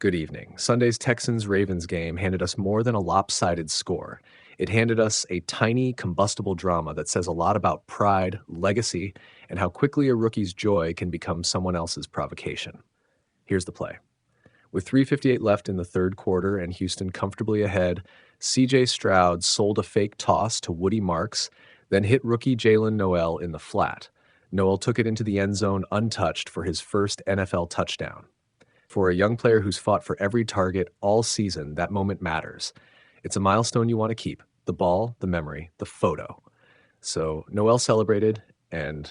Good evening. Sunday's Texans-Ravens game handed us more than a lopsided score. It handed us a tiny, combustible drama that says a lot about pride, legacy, and how quickly a rookie's joy can become someone else's provocation. Here's the play. With 3:58 left in the third quarter and Houston comfortably ahead, CJ Stroud sold a fake toss to Woody Marks, then hit rookie Jaylin Noel in the flat. Noel took it into the end zone untouched for his first NFL touchdown. For a young player who's fought for every target all season, that moment matters. It's a milestone you want to keep: the ball, the memory, the photo. So Noel celebrated, and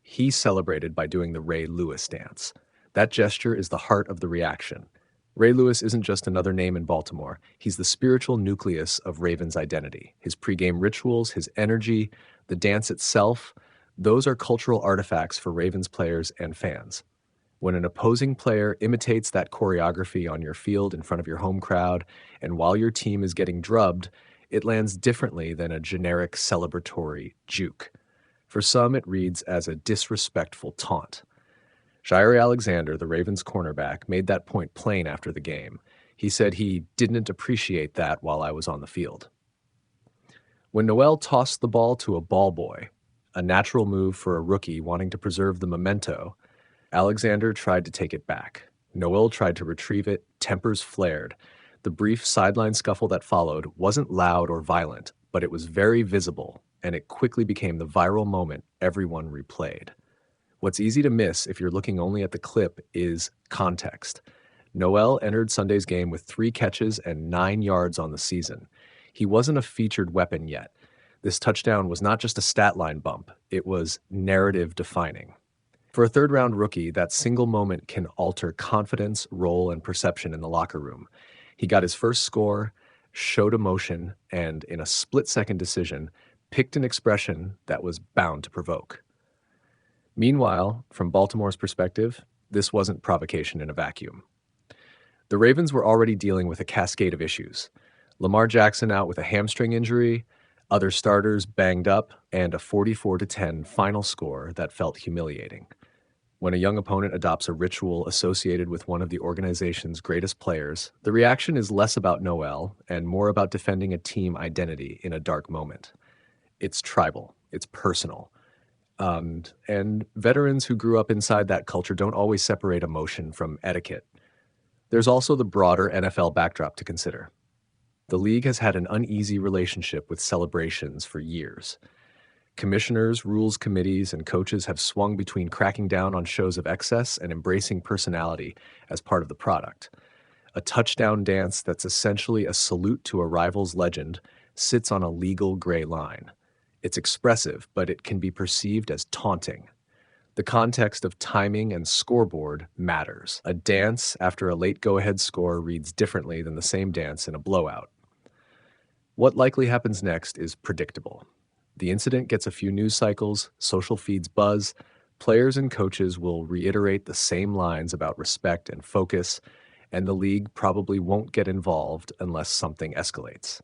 he celebrated by doing the Ray Lewis dance. That gesture is the heart of the reaction. Ray Lewis isn't just another name in Baltimore. He's the spiritual nucleus of Ravens' identity. His pregame rituals, his energy, the dance itself, those are cultural artifacts for Ravens players and fans. When an opposing player imitates that choreography on your field in front of your home crowd, and while your team is getting drubbed, it lands differently than a generic celebratory juke. For some, it reads as a disrespectful taunt. Jaire Alexander, the Ravens cornerback, made that point plain after the game. He said he didn't appreciate that while I was on the field. When Noel tossed the ball to a ball boy, a natural move for a rookie wanting to preserve the memento, Alexander tried to take it back. Noel tried to retrieve it, tempers flared. The brief sideline scuffle that followed wasn't loud or violent, but it was very visible, and it quickly became the viral moment everyone replayed. What's easy to miss if you're looking only at the clip is context. Noel entered Sunday's game with 3 catches and 9 yards on the season. He wasn't a featured weapon yet. This touchdown was not just a stat line bump, it was narrative defining. For a third-round rookie, that single moment can alter confidence, role, and perception in the locker room. He got his first score, showed emotion, and in a split-second decision, picked an expression that was bound to provoke. Meanwhile, from Baltimore's perspective, this wasn't provocation in a vacuum. The Ravens were already dealing with a cascade of issues. Lamar Jackson out with a hamstring injury, other starters banged up, and a 44-10 final score that felt humiliating. When a young opponent adopts a ritual associated with one of the organization's greatest players, the reaction is less about Noel and more about defending a team identity in a dark moment. It's tribal, it's personal. And veterans who grew up inside that culture don't always separate emotion from etiquette. There's also the broader NFL backdrop to consider. The league has had an uneasy relationship with celebrations for years. Commissioners, rules committees, and coaches have swung between cracking down on shows of excess and embracing personality as part of the product. A touchdown dance that's essentially a salute to a rival's legend sits on a legal gray line. It's expressive, but it can be perceived as taunting. The context of timing and scoreboard matters. A dance after a late go-ahead score reads differently than the same dance in a blowout. What likely happens next is predictable. The incident gets a few news cycles, social feeds buzz, players and coaches will reiterate the same lines about respect and focus, and the league probably won't get involved unless something escalates.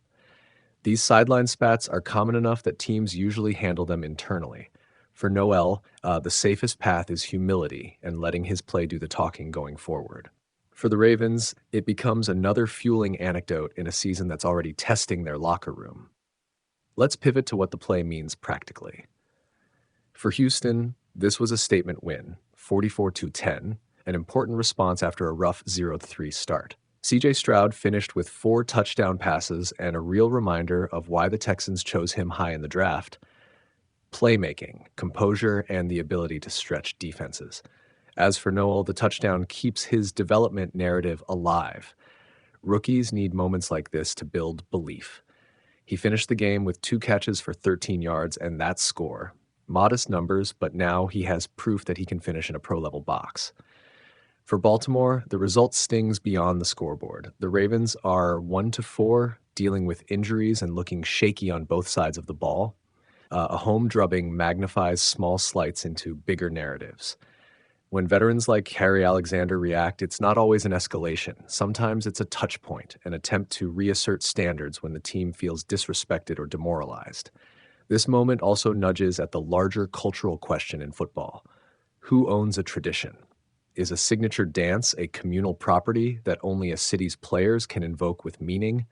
These sideline spats are common enough that teams usually handle them internally. For Noel, the safest path is humility and letting his play do the talking going forward. For the Ravens, it becomes another fueling anecdote in a season that's already testing their locker room. Let's pivot to what the play means practically. For Houston, this was a statement win, 44-10, an important response after a rough 0-3 start. CJ Stroud finished with 4 touchdown passes and a real reminder of why the Texans chose him high in the draft: playmaking, composure, and the ability to stretch defenses. As for Noel, the touchdown keeps his development narrative alive. Rookies need moments like this to build belief. He finished the game with 2 catches for 13 yards and that score. Modest numbers, but now he has proof that he can finish in a pro-level box. For Baltimore, the result stings beyond the scoreboard. The Ravens are 1-4, dealing with injuries and looking shaky on both sides of the ball. A home drubbing magnifies small slights into bigger narratives. When veterans like Jaire Alexander react, it's not always an escalation. Sometimes it's a touch point, an attempt to reassert standards when the team feels disrespected or demoralized. This moment also nudges at the larger cultural question in football: who owns a tradition? Is a signature dance a communal property that only a city's players can invoke with meaning?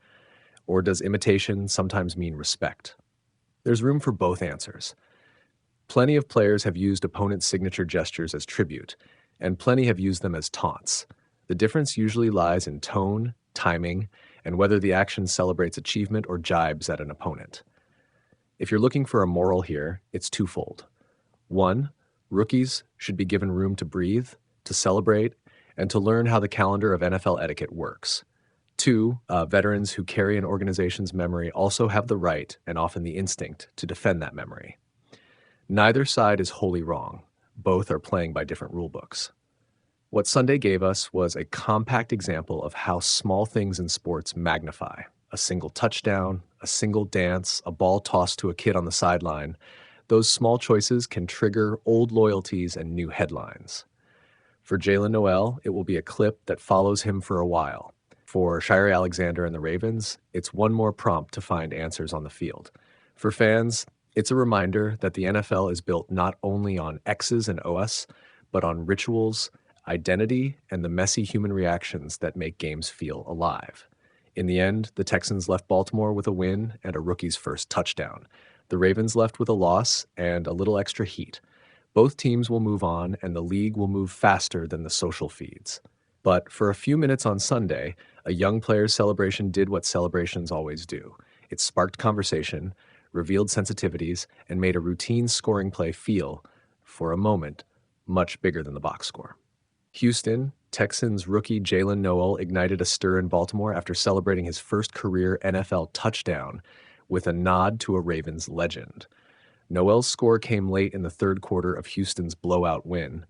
Or does imitation sometimes mean respect? There's room for both answers. Plenty of players have used opponents' signature gestures as tribute, and plenty have used them as taunts. The difference usually lies in tone, timing, and whether the action celebrates achievement or jibes at an opponent. If you're looking for a moral here, it's twofold. One, rookies should be given room to breathe, to celebrate, and to learn how the calendar of NFL etiquette works. Two, veterans who carry an organization's memory also have the right, and often the instinct, to defend that memory. Neither side is wholly wrong. Both are playing by different rulebooks. What Sunday gave us was a compact example of how small things in sports magnify. A single touchdown, a single dance, a ball tossed to a kid on the sideline. Those small choices can trigger old loyalties and new headlines. For Jaylin Noel, it will be a clip that follows him for a while. For Jaire Alexander and the Ravens, it's one more prompt to find answers on the field. For fans, it's a reminder that the NFL is built not only on X's and O's, but on rituals, identity, and the messy human reactions that make games feel alive. In the end, the Texans left Baltimore with a win and a rookie's first touchdown. The Ravens left with a loss and a little extra heat. Both teams will move on, and the league will move faster than the social feeds. But for a few minutes on Sunday, a young player's celebration did what celebrations always do. It sparked conversation, revealed sensitivities, and made a routine scoring play feel, for a moment, much bigger than the box score. Houston, Texans rookie Jaylin Noel ignited a stir in Baltimore after celebrating his first career NFL touchdown with a nod to a Ravens legend. Noel's score came late in the third quarter of Houston's blowout win,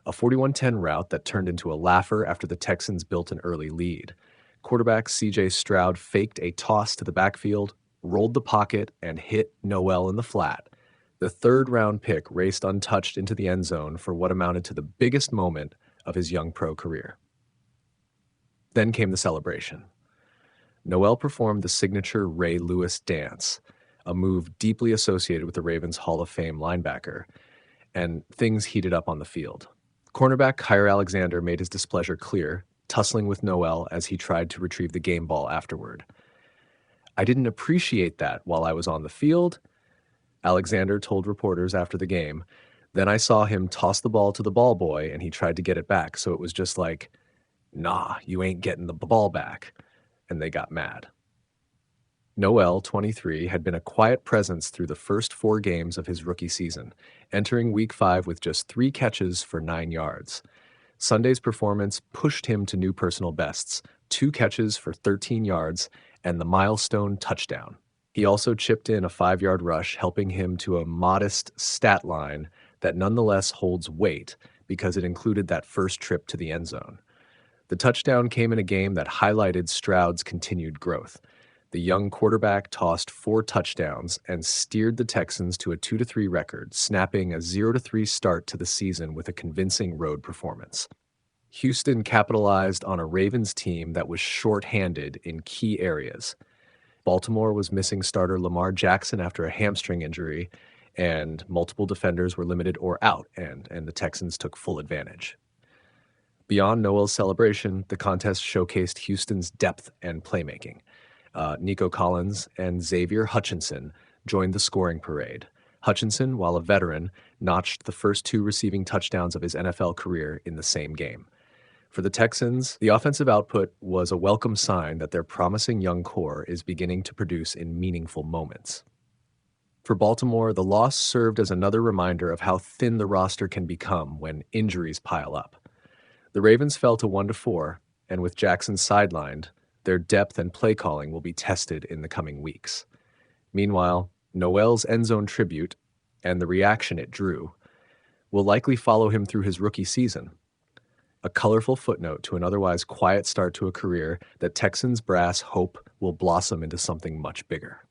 a 41-10 rout that turned into a laugher after the Texans built an early lead. Quarterback C.J. Stroud faked a toss to the backfield, rolled the pocket, and hit Noel in the flat. The third-round pick raced untouched into the end zone for what amounted to the biggest moment of his young pro career. Then came the celebration. Noel performed the signature Ray Lewis dance, a move deeply associated with the Ravens Hall of Fame linebacker, and things heated up on the field. Cornerback Jaire Alexander made his displeasure clear, tussling with Noel as he tried to retrieve the game ball afterward. "I didn't appreciate that while I was on the field," Alexander told reporters after the game. "Then I saw him toss the ball to the ball boy and he tried to get it back, so it was just like, nah, you ain't getting the ball back," and they got mad. Noel, 23, had been a quiet presence through the first 4 games of his rookie season, entering Week 5 with just 3 catches for 9 yards. Sunday's performance pushed him to new personal bests, 2 catches for 13 yards, and the milestone touchdown. He also chipped in a 5-yard rush, helping him to a modest stat line that nonetheless holds weight because it included that first trip to the end zone. The touchdown came in a game that highlighted Stroud's continued growth. The young quarterback tossed 4 touchdowns and steered the Texans to a 2-3 record, snapping a 0-3 start to the season with a convincing road performance. Houston capitalized on a Ravens team that was short-handed in key areas. Baltimore was missing starter Lamar Jackson after a hamstring injury, and multiple defenders were limited or out, and the Texans took full advantage. Beyond Noel's celebration, the contest showcased Houston's depth and playmaking. Nico Collins and Xavier Hutchinson joined the scoring parade. Hutchinson, while a veteran, notched the first 2 receiving touchdowns of his NFL career in the same game. For the Texans, the offensive output was a welcome sign that their promising young core is beginning to produce in meaningful moments. For Baltimore, the loss served as another reminder of how thin the roster can become when injuries pile up. The Ravens fell to 1-4, and with Jackson sidelined, their depth and play calling will be tested in the coming weeks. Meanwhile, Noel's endzone tribute, and the reaction it drew, will likely follow him through his rookie season. A colorful footnote to an otherwise quiet start to a career that Texans brass hope will blossom into something much bigger.